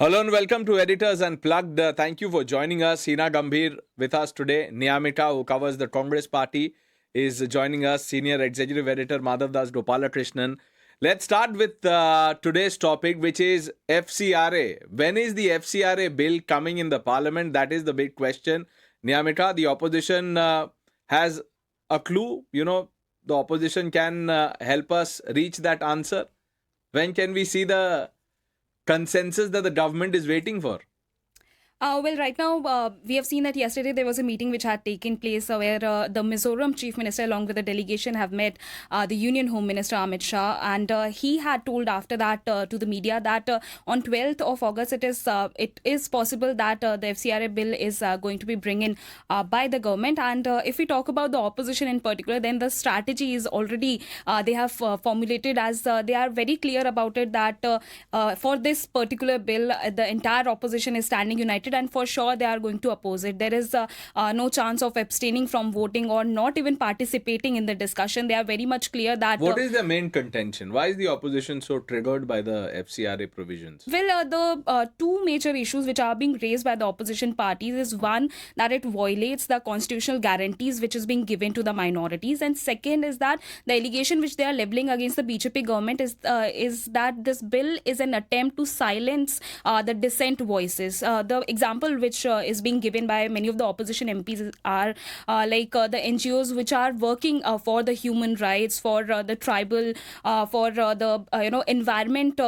Hello and welcome to Editors Unplugged. Thank you for joining us. Heena Gambhir with us today. Niyamika, who covers the Congress party, is joining us. Senior Executive Editor Madhavdas Gopalkrishnan. Let's start with today's topic, which is FCRA. When is the FCRA bill coming in the parliament? That is the big question. Niyamika, the opposition has a clue. The opposition can help us reach that answer. When can we see the consensus that the government is waiting for? Right now, we have seen that yesterday there was a meeting which had taken place where the Mizoram Chief Minister, along with the delegation, have met the Union Home Minister Amit Shah, and he had told after that to the media that on 12th of August it is possible that the FCRA bill is going to be bring in by the government. And if we talk about the opposition in particular, then the strategy is already they have formulated as they are very clear about it that for this particular bill, the entire opposition is standing united, and for sure they are going to oppose it. There is no chance of abstaining from voting or not even participating in the discussion. They are very much clear that... What is the main contention? Why is the opposition so triggered by the FCRA provisions? Well, the two major issues which are being raised by the opposition parties is one, that it violates the constitutional guarantees which is being given to the minorities, and second is that the allegation which they are leveling against the BJP government is that this bill is an attempt to silence the dissent voices. The example which is being given by many of the opposition MPs are the NGOs which are working for the human rights, for the tribal, for the environment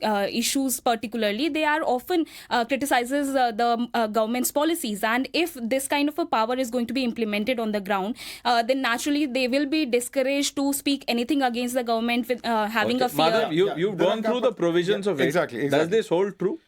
issues particularly. They are often criticizes the government's policies, and if this kind of a power is going to be implemented on the ground, then naturally they will be discouraged to speak anything against the government with having a fear. Madhav, you've gone through the provisions of it. Exactly. Does this hold true?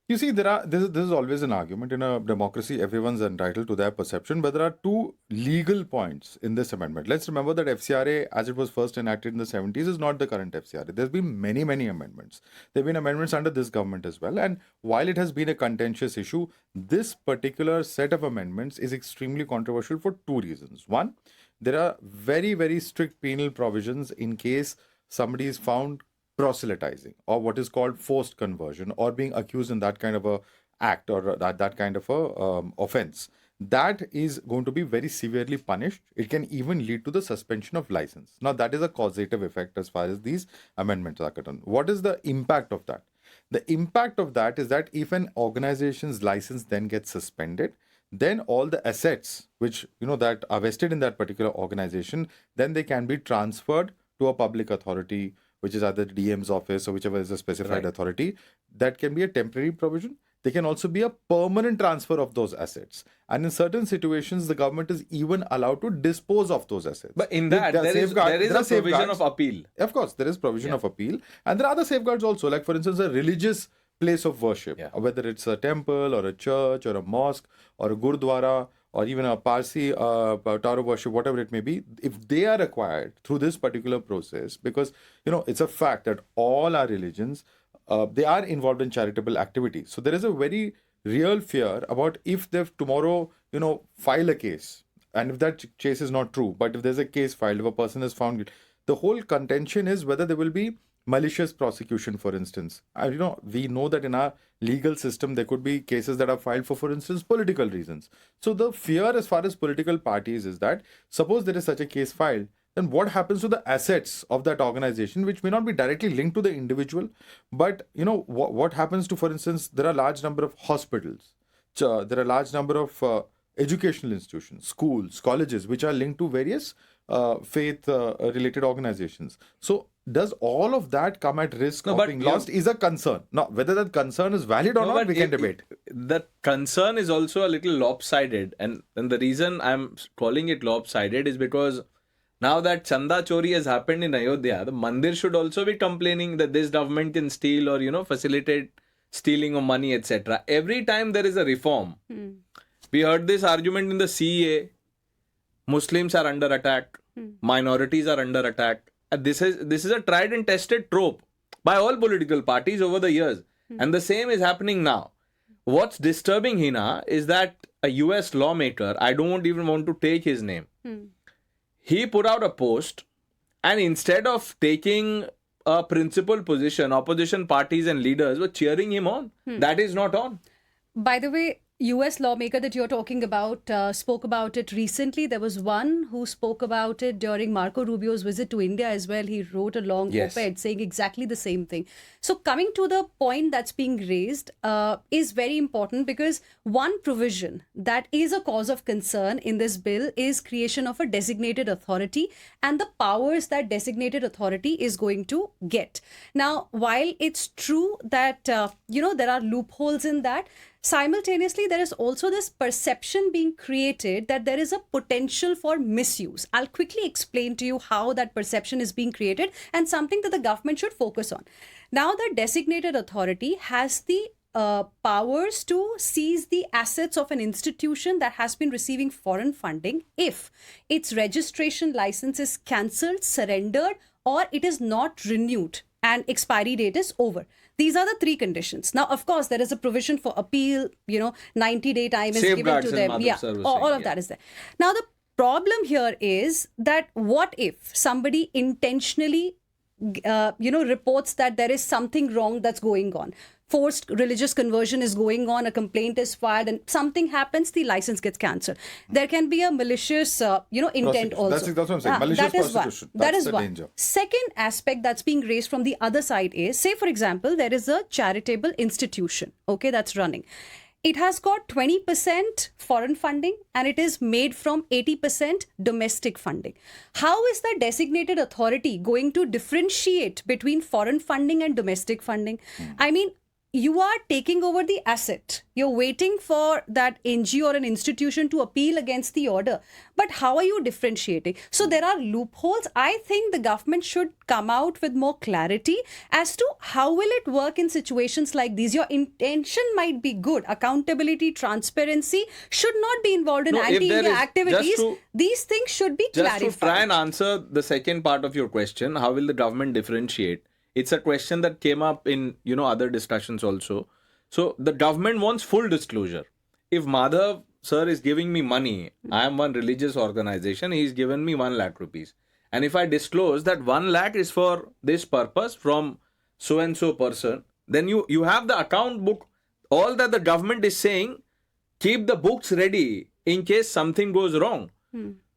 You see, this is always an argument. In a democracy, everyone's entitled to their perception, but there are two legal points in this amendment. Let's remember that FCRA, as it was first enacted in the 70s, is not the current FCRA. There's been many amendments. There have been amendments under this government as well. And while it has been a contentious issue, this particular set of amendments is extremely controversial for two reasons. One, there are very strict penal provisions in case somebody is found proselytizing or what is called forced conversion or being accused in that kind of a act or that kind of a offense. That is going to be very severely punished. It can even lead to the suspension of license. Now, that is a causative effect as far as these amendments are concerned. What is the impact of that? The impact of that is that if an organization's license then gets suspended, then all the assets which that are vested in that particular organization, then they can be transferred to a public authority, which is either the DM's office or whichever is a specified authority. That can be a temporary provision. They can also be a permanent transfer of those assets. And in certain situations, the government is even allowed to dispose of those assets. But in that, there is a provision of appeal. Of course, there is provision of appeal. And there are other safeguards also, like for instance, a religious place of worship, whether it's a temple or a church or a mosque or a gurdwara, or even a Parsi tower of worship, whatever it may be, if they are acquired through this particular process, because, it's a fact that all our religions, they are involved in charitable activities. So there is a very real fear about if they tomorrow, file a case, and if that case is not true, but if there's a case filed, if a person is found guilty, the whole contention is whether there will be malicious prosecution, for instance. We know that in our legal system, there could be cases that are filed for instance, political reasons. So the fear as far as political parties is that suppose there is such a case filed, then what happens to the assets of that organization, which may not be directly linked to the individual, but what happens to, for instance, there are a large number of hospitals, there are a large number of educational institutions, schools, colleges, which are linked to various faith-related organizations. So does all of that come at risk of being lost is a concern. Now, whether that concern is valid or not, we can debate. The concern is also a little lopsided. And the reason I'm calling it lopsided is because now that Chanda Chori has happened in Ayodhya, the Mandir should also be complaining that this government can steal or, facilitate stealing of money, etc. Every time there is a reform, we heard this argument in the CEA, Muslims are under attack, minorities are under attack. This is a tried and tested trope by all political parties over the years. And the same is happening now. What's disturbing, Heena, is that a US lawmaker, I don't even want to take his name, he put out a post, and instead of taking a principal position, opposition parties and leaders were cheering him on. That is not on. By the way, US lawmaker that you're talking about spoke about it recently. There was one who spoke about it during Marco Rubio's visit to India as well. He wrote a long Yes. op-ed saying exactly the same thing. So coming to the point that's being raised is very important, because one provision that is a cause of concern in this bill is creation of a designated authority and the powers that designated authority is going to get. Now, while it's true that, there are loopholes in that, simultaneously, there is also this perception being created that there is a potential for misuse. I'll quickly explain to you how that perception is being created and something that the government should focus on. Now, the designated authority has the powers to seize the assets of an institution that has been receiving foreign funding if its registration license is cancelled, surrendered, or it is not renewed and expiry date is over. These are the three conditions. Now, of course, there is a provision for appeal, 90-day time is given Safeguards to and them. Madhavdas All saying, of that is there. Now, the problem here is that what if somebody intentionally, reports that there is something wrong that's going on? Forced religious conversion is going on, a complaint is filed, and something happens, the license gets cancelled. There can be a malicious, intent also. That's what I'm saying. Malicious that is prosecution. One. That That's is the one. danger. Second aspect that's being raised from the other side is, say, for example, there is a charitable institution, okay, that's running. It has got 20% foreign funding and it is made from 80% domestic funding. How is the designated authority going to differentiate between foreign funding and domestic funding? I mean, you are taking over the asset. You're waiting for that NGO or an institution to appeal against the order. But how are you differentiating? So there are loopholes. I think the government should come out with more clarity as to how will it work in situations like these. Your intention might be good. Accountability, transparency should not be involved in No, if there anti-India is- activities. just to- These things should be Just clarified. to try and answer the second part of your question, how will the government differentiate? It's a question that came up in other discussions also. So the government wants full disclosure. If Madhav sir is giving me money, I am one religious organization, he is given me 1 lakh rupees. And if I disclose that 1 lakh is for this purpose from so and so person, then you have the account book. All that the government is saying, keep the books ready in case something goes wrong.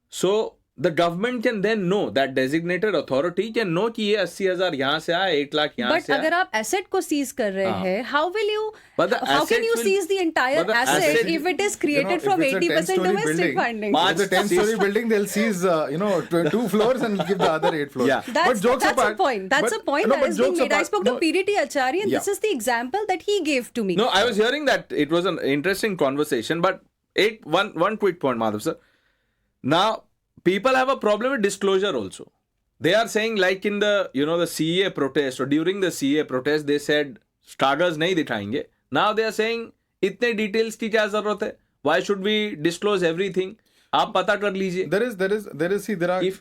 So the government can then know, that designated authority can know कि ये 80,000 यहाँ से आया, 1 लाख यहाँ But से आया. अगर आप asset को seize कर रहे हैं, how will you? But the How can assets you will- seize the entire but the asset asset- if it is created If from it's a 80% 10-story domestic building, funding? If it's a 10-story building, they'll seize, 2 floors and give the other 8 floors. Yeah. That's a point. That's a point that is being made. I spoke to PDT Acharya, and this is the example that he gave to me. No, I was hearing that it was an interesting conversation, but one quick point, Madhav sir. Now, people have a problem with disclosure also. They are saying, like in the the CA protest, or during the CA protest, they said कागज नहीं दिखाएंगे. Now they are saying इतने details की क्या जरूरत है? Why should we disclose everything? आप पता कर लीजिए.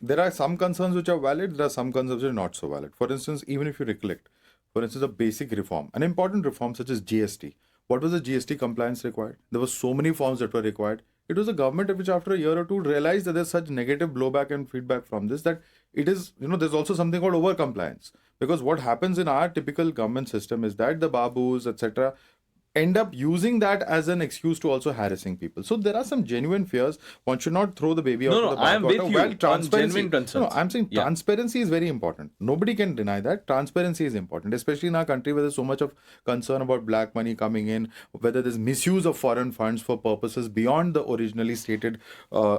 There are some concerns which are valid, there are some concerns which are not so valid. For instance, even if you recollect, for instance, a basic reform, an important reform such as GST. What was the GST compliance required? There were so many forms that were required. It was the government which after a year or two realized that there's such negative blowback and feedback from this that it is, there's also something called over compliance. Because what happens in our typical government system is that the babus, etc., end up using that as an excuse to also harassing people. So there are some genuine fears. One should not throw the baby out with the I am with bathwater. you Well, on transparency. genuine concerns. No, I'm saying transparency is very important. Nobody can deny that. Transparency is important, especially in our country where there's so much of concern about black money coming in, whether there's misuse of foreign funds for purposes beyond the originally stated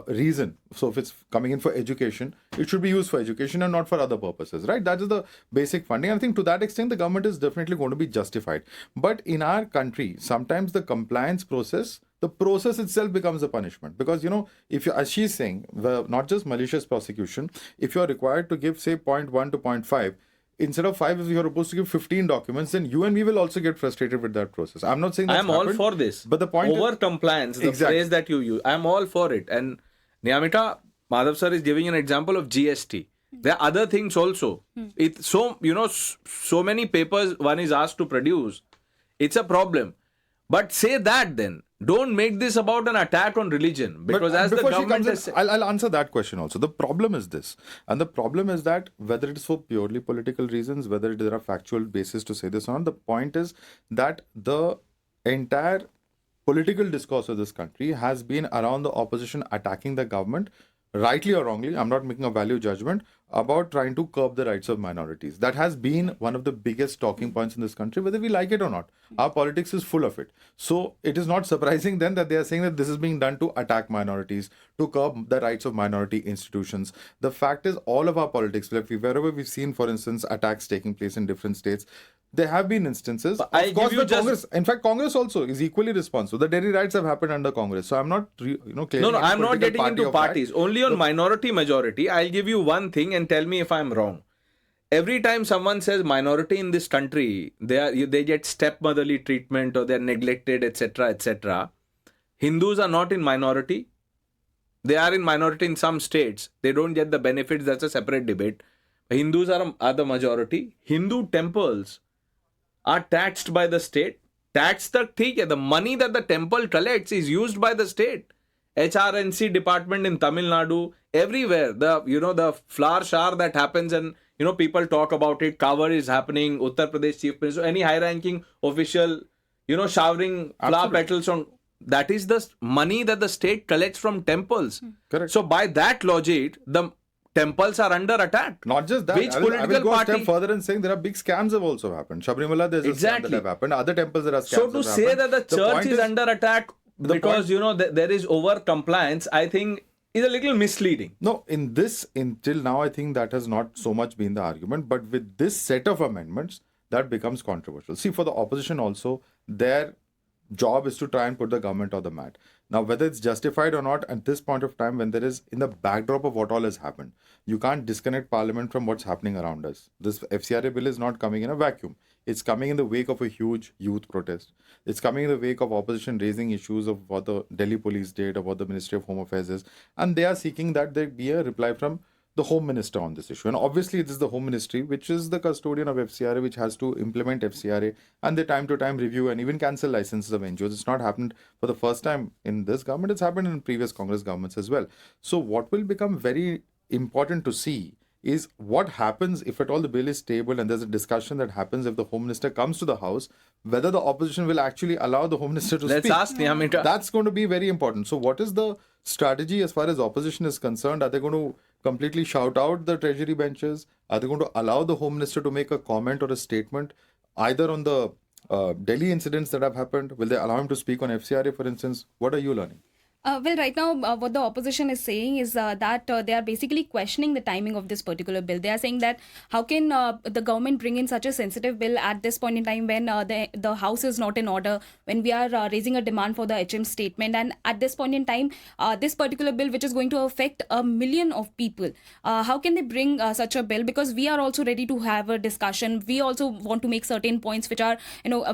reason. So if it's coming in for education, it should be used for education and not for other purposes, right? That is the basic funding. I think to that extent, the government is definitely going to be justified. But in our country, sometimes the compliance process, the process itself becomes a punishment. Because, if you, as she's saying, not just malicious prosecution, if you're required to give, say, 0.1 to 0.5, instead of 5, if you're supposed to give 15 documents, then you and me will also get frustrated with that process. I'm not saying that's I'm all for this. But the point over is, compliance, the phrase that you use, I'm all for it. And Niyamika, Madhav sir is giving an example of GST. There are other things also. So many papers one is asked to produce. It's a problem. But say that then. Don't make this about an attack on religion. Because as the before she government comes has in, said, I'll answer that question also. The problem is this. And the problem is that whether it is for purely political reasons, whether there are factual basis to say this or not, the point is that the entire political discourse of this country has been around the opposition attacking the government, rightly or wrongly. I'm not making a value judgment about trying to curb the rights of minorities. That has been one of the biggest talking points in this country, whether we like it or not. Our politics is full of it. So it is not surprising then that they are saying that this is being done to attack minorities, to curb the rights of minority institutions. The fact is, all of our politics, wherever we've seen, for instance, attacks taking place in different states, there have been instances. But I'll Of course, give you the just- Congress, in fact, Congress also is equally responsible. The dairy rights have happened under Congress. So I'm not, claiming no, any I'm not political getting party into of that. parties. Only on minority majority. I'll give you one thing and tell me if I'm wrong. Every time someone says minority in this country, they get stepmotherly treatment or they're neglected, etc., etc. Hindus are not in minority. They are in minority in some states. They don't get the benefits. That's a separate debate. Hindus are the majority. Hindu temples are taxed by the state. Tax the money that the temple collects is used by the state. HRNC department in Tamil Nadu, everywhere. The flower shower that happens and people talk about it. Cover is happening. Uttar Pradesh Chief Minister, any high-ranking official, showering flower Absolutely. petals on. That is the money that the state collects from temples. Correct. So by that logic, the temples are under attack. Not just that. Which I will political go a party? step further and saying there are big scams have also happened. Shabrimala, there's a scam Exactly. that have happened. Other temples there are scams. So to have say happened. that the church point is under attack because there is over compliance, I think is a little misleading. No, until now, I think that has not so much been the argument. But with this set of amendments, that becomes controversial. See, for the opposition also, their job is to try and put the government on the mat. Now, whether it's justified or not, at this point of time, when there is in the backdrop of what all has happened, you can't disconnect Parliament from what's happening around us. This FCRA bill is not coming in a vacuum. It's coming in the wake of a huge youth protest. It's coming in the wake of opposition raising issues of what the Delhi police did or what the Ministry of Home Affairs is. And they are seeking that there be a reply from the Home Minister on this issue. And obviously, it is the Home Ministry, which is the custodian of FCRA, which has to implement FCRA and they time to time review and even cancel licenses of NGOs. It's not happened for the first time in this government. It's happened in previous Congress governments as well. So what will become very important to see is what happens if at all the bill is tabled and there's a discussion that happens if the Home Minister comes to the House, whether the opposition will actually allow the Home Minister to Let's speak. ask Niyamika. That's going to be very important. So what is the strategy as far as opposition is concerned? Are they going to completely shout out the treasury benches? Are they going to allow the Home Minister to make a comment or a statement either on the Delhi incidents that have happened? Will they allow him to speak on FCRA, for instance? What are you learning? Well, right now, what the opposition is saying is that they are basically questioning the timing of this particular bill. They are saying that how can the government bring in such a sensitive bill at this point in time when the House is not in order, when we are raising a demand for the HM statement. And at this point in time, this particular bill, which is going to affect 1 million of people, how can they bring such a bill? Because we are also ready to have a discussion. We also want to make certain points which are,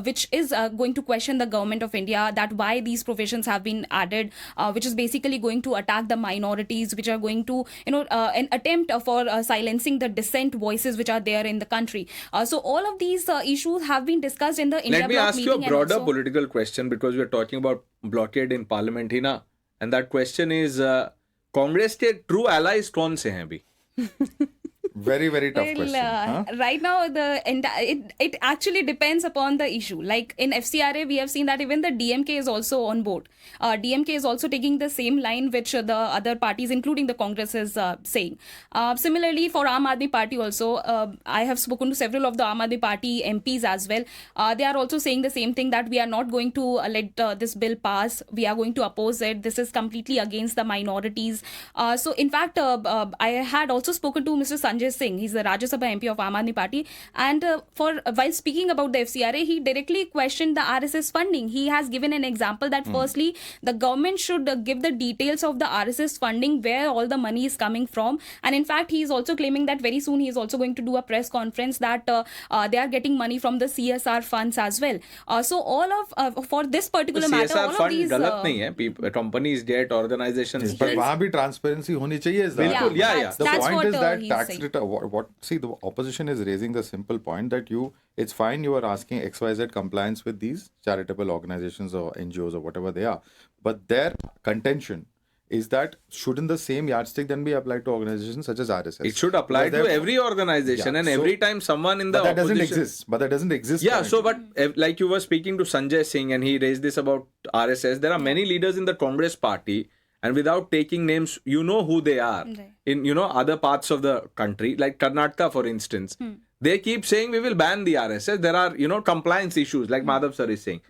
which is going to question the government of India, that why these provisions have been added, which is basically going to attack the minorities, which are going to, an attempt for silencing the dissent voices which are there in the country. So all of these issues have been discussed in the India Let me Bloc ask you a meeting. broader political question because we're talking about blockade in Parliament, Heena. And that question is, Congress के true allies कौन से हैं अभी? Very, very tough question. Huh? Right now, it actually depends upon the issue. Like in FCRA, we have seen that even the DMK is also on board. DMK is also taking the same line which the other parties, including the Congress, is saying. Similarly, for Aam Aadmi Party also, I have spoken to several of the Aam Aadmi Party MPs as well. They are also saying the same thing, that we are not going to let this bill pass. We are going to oppose it. This is completely against the minorities. So in fact, I had also spoken to Mr. Sanjay Singh. He's the Rajya Sabha MP of Aam Aadmi Party, and while speaking about the FCRA, he directly questioned the RSS funding. He has given an example that firstly, the government should give the details of the RSS funding, where all the money is coming from, and in fact, he is also claiming that very soon he is also going to do a press conference that they are getting money from the CSR funds as well. So all of for this particular matter, all CSR of fund these गलत नहीं है. Companies get, organizations But get. वहाँ भी transparency होनी चाहिए. is the बिल्कुल, argument. yeah. The That's point what is that he's tax saying. See, the opposition is raising the simple point that it's fine you are asking XYZ compliance with these charitable organizations or NGOs or whatever they are, but their contention is that shouldn't the same yardstick then be applied to organizations such as RSS? It should apply to every organization, and every time someone in the but that opposition... doesn't exist. Yeah, currently. but like you were speaking to Sanjay Singh and he raised this about RSS, there are many leaders in the Congress party, and without taking names, you know who they are in, other parts of the country, like Karnataka, for instance. They keep saying we will ban the RSS. There are, compliance issues, like Madhav sir is saying.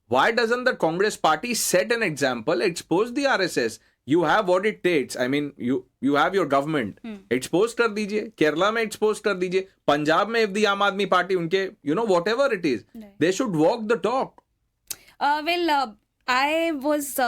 Why doesn't the Congress party set an example, expose the RSS? You have what it takes. I mean, you have your government. Expose कर दीजिए. Kerala में expose कर दीजिए. Punjab में if the Aam Aadmi Party उनके, whatever it is, they should walk the talk. I was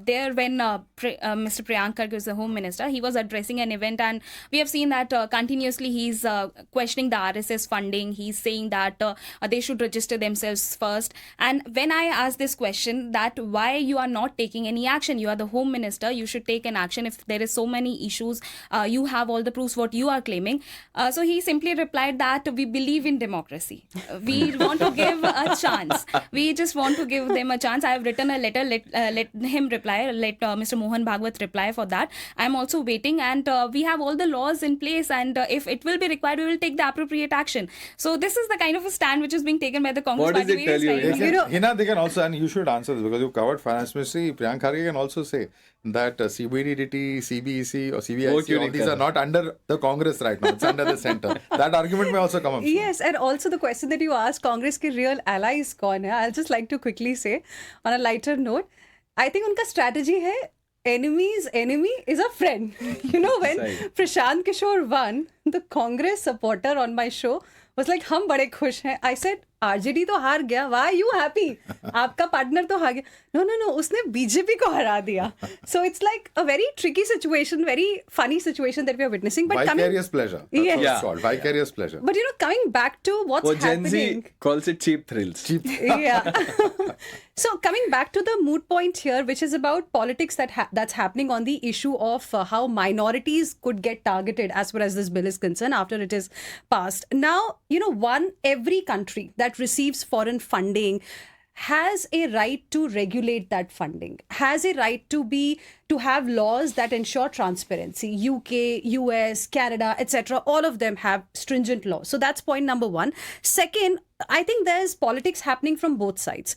there when Mr. Priyank Kharge was the Home Minister. He was addressing an event, and we have seen that continuously he's questioning the RSS funding. He's saying that they should register themselves first. And when I asked this question, that why you are not taking any action, you are the Home Minister, you should take an action. If there is so many issues, you have all the proofs what you are claiming. So he simply replied that we believe in democracy. We want to give a chance. We just want to give them a chance. I have written a letter. Let him reply, let Mr. Mohan Bhagwat reply for that. I'm also waiting, and we have all the laws in place, and if it will be required, we will take the appropriate action. So this is the kind of a stand which is being taken by the Congress What does party. it tell you? Hina, they can also, and you should answer this because you covered finance ministry. Priyank Kharge can also say that CBDT, CBEC or CBIC, all these are not under the Congress right now. It's under the center. That argument may also come up. Yes, and also the question that you asked, Congress ke real allies kaun hai? I'll just like to quickly say, on a lighter note, I think unka strategy hai, enemy's enemy is a friend. When Prashant Kishore won, the Congress supporter on my show was like, hum bade khush hain. I said, RJD तो हार गया. Why are you happy? आपका partner तो हार गया. No, उसने BJP को हरा दिया. So it's like a very tricky situation, very funny situation that we are witnessing. But Vicarious pleasure. That's what it's called. Vicarious pleasure. But coming back to what's Gen happening. Z calls it cheap thrills. Yeah. So coming back to the moot point here, which is about politics that's happening on the issue of how minorities could get targeted as far as this bill is concerned after it is passed. Now, every country that receives foreign funding has a right to regulate that funding, has a right to have laws that ensure transparency. UK, US, Canada, etc. all of them have stringent laws. So that's point number one. Second, I think there's politics happening from both sides.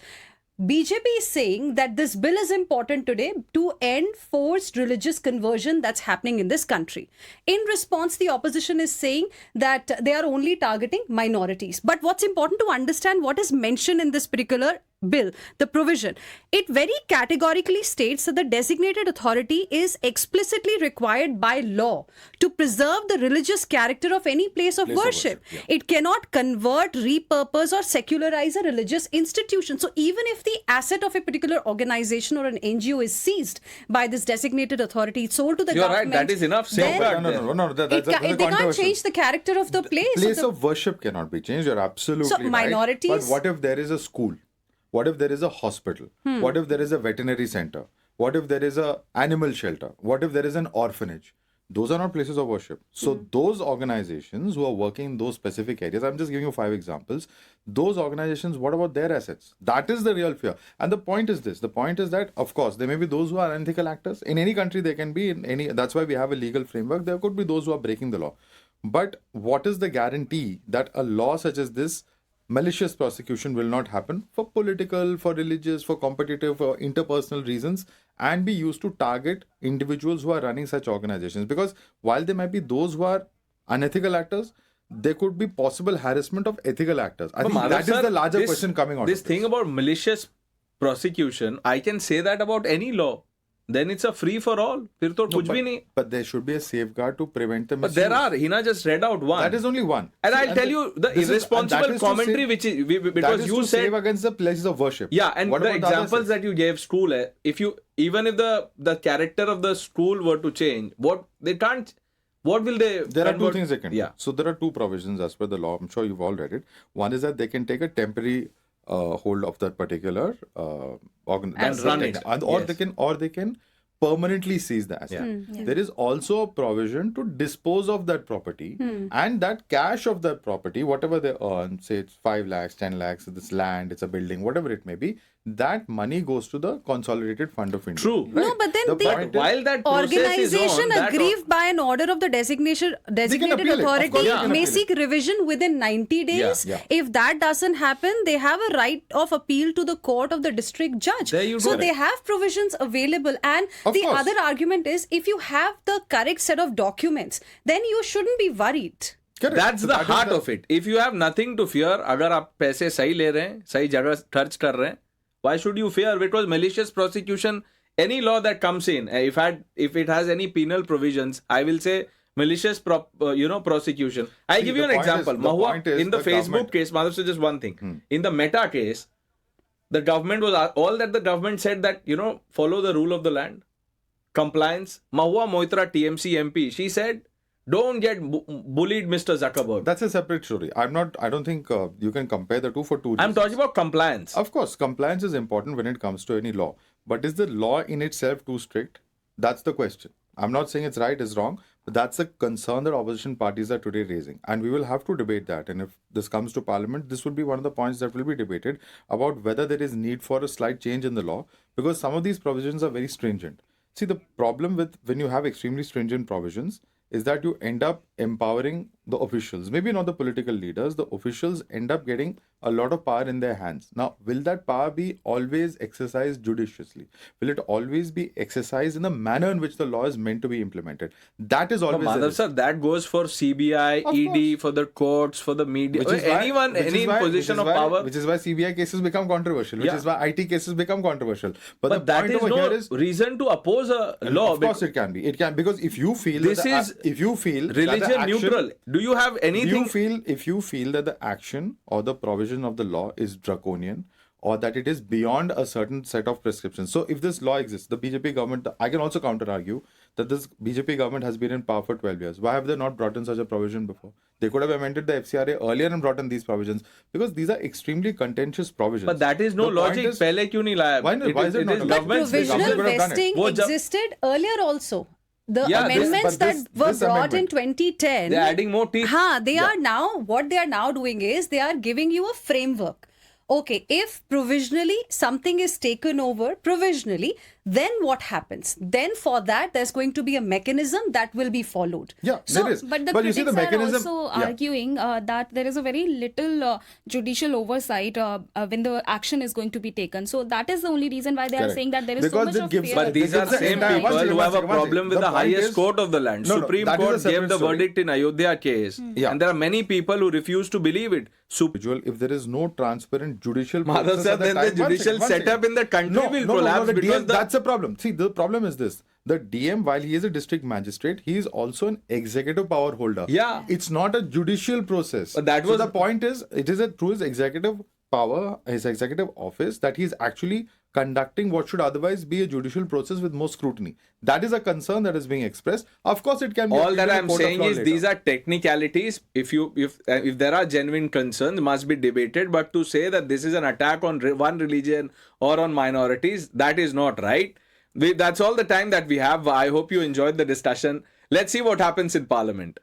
BJP is saying that this bill is important today to end forced religious conversion that's happening in this country. In response, the opposition is saying that they are only targeting minorities. But what's important to understand what is mentioned in this particular bill, the provision, it very categorically states that the designated authority is explicitly required by law to preserve the religious character of any place of worship. It cannot convert, repurpose or secularize a religious institution. So even if the asset of a particular organization or an NGO is seized by this designated authority, it's sold to the government. You're right, that is enough. No. They can't change the character of the place. Place of worship cannot be changed. You're absolutely right. Minorities. But what if there is a school? What if there is a hospital? What if there is a veterinary center? What if there is an animal shelter? What if there is an orphanage? Those are not places of worship. So those organizations who are working in those specific areas, I'm just giving you 5 examples. Those organizations, what about their assets? That is the real fear. And the point is this. The point is that, of course, there may be those who are unethical actors. In any country, they can be. That's why we have a legal framework. There could be those who are breaking the law. But what is the guarantee that a law such as this, malicious prosecution, will not happen for political, for religious, for competitive, for interpersonal reasons and be used to target individuals who are running such organizations? Because while there might be those who are unethical actors, there could be possible harassment of ethical actors. I think that is the larger question coming out. This thing about malicious prosecution, I can say that about any law. Then it's a free for all. फिर तो कुछ भी नहीं. But there should be a safeguard to prevent the misuse. But there are. Hina just read out one. That is only one. And I'll tell you the irresponsible commentary which is because you said save against the places of worship. Yeah, and the examples that you gave school, even if the character of the school were to change, what will they? There are two things they can do. Yeah. So there are two provisions as per the law. I'm sure you've all read it. One is that they can take a temporary hold of that particular and run it, or they can permanently seize the asset. There is also a provision to dispose of that property, and that cash of that property, whatever they earn, say it's 5 lakhs, 10 lakhs, this land, it's a building, whatever it may be, that money goes to the Consolidated Fund of India. True. No, but then the point is- While that process is organization on, that aggrieved by an order of the designated appeal it. Of authority course they can may appeal seek revision within 90 days. Yeah. If that doesn't happen, they have a right of appeal to the court of the district judge. There you So go. they have provisions available. And Of the course. other argument is, if you have the correct set of documents, then you shouldn't be worried. Correct. That's So the that is heart of it. If you have nothing to fear, अगर आप पैसे सही ले रहे हैं, सही जगह खर्च कर रहे हैं, why should you fear? Because malicious prosecution, any law that comes in, if it has any penal provisions, I will say malicious prosecution. I'll See, give you the an point example. is- the Mahua, point is in the the Facebook government- case, Madhav said just one thing. In the Meta case, the government was all that the government said that follow the rule of the land, compliance. Mahua Moitra, TMC MP, she said, don't get bullied, Mr. Zuckerberg. That's a separate story. I don't think you can compare the two for two reasons. I'm talking about compliance. Of course, compliance is important when it comes to any law. But is the law in itself too strict? That's the question. I'm not saying it's right, it's wrong, but that's a concern that opposition parties are today raising. And we will have to debate that. And if this comes to Parliament, this will be one of the points that will be debated about whether there is need for a slight change in the law, because some of these provisions are very stringent. See, the problem with when you have extremely stringent provisions is that you end up empowering the officials, maybe not the political leaders. The officials end up getting a lot of power in their hands. Now, will that power be always exercised judiciously? Will it always be exercised in the manner in which the law is meant to be implemented? That is always the Madhav risk. sir, that goes for CBI, Of ED, for the courts, for the media, Which is why- anyone, which is any why- position of which is why- power. Which is why CBI cases become controversial. Which Yeah. is why IT cases become controversial. But the But that point is over no here is, reason to oppose a law. of course, it can be. It can, because if you feel This that the, is if you feel that the religion action- neutral. Do you have anything? if you feel that the action or the provision of the law is draconian, or that it is beyond a certain set of prescriptions. So if this law exists, the BJP government, I can also counter argue that this BJP government has been in power for 12 years. Why have they not brought in such a provision before? They could have amended the FCRA earlier and brought in these provisions, because these are extremely contentious provisions. But that is no The point logic. is- पहले क्यों नहीं लाया? Why not? Why is it not allowed? But government's provisional government could have done it. vesting वो जब- existed earlier also. The Yeah, this- amendments but this- that were this brought amendment- in 2010. They're adding more teeth. They are now, what they are now doing is they are giving you a framework. Okay, if provisionally something is taken over provisionally, then what happens? Then for that, there's going to be a mechanism that will be followed. Yeah, there is. But the you critics see the mechanism. are also Yeah. arguing that there is a very little judicial oversight when the action is going to be taken. So that is the only reason why they are Correct. saying that there is Because so much it of gives- fear. But these are It's the same entire- people one second, who one have a second, one problem second. with the The point highest is- court of the land. No, no, Supreme that is a Court separate gave the story. verdict in Ayodhya case. Yeah. And there are many people who refuse to believe it. If there is no transparent judicial Madhav process sir, at the then the time- One judicial second, one setup second. in the country will collapse the because DM, that's a problem. See, the problem is this. The DM, while he is a district magistrate, he is also an executive power holder. Yeah. It's not a judicial process. But that So was- the point is, it is through his executive power, his executive office, that he is actually conducting what should otherwise be a judicial process with more scrutiny. That is a concern that is being expressed. Of course, it can be. All appealed that in a I'm court of saying law is later. these are technicalities. If there are genuine concerns, must be debated. But to say that this is an attack on one religion or on minorities, that is not right. That's all the time that we have. I hope you enjoyed the discussion. Let's see what happens in Parliament.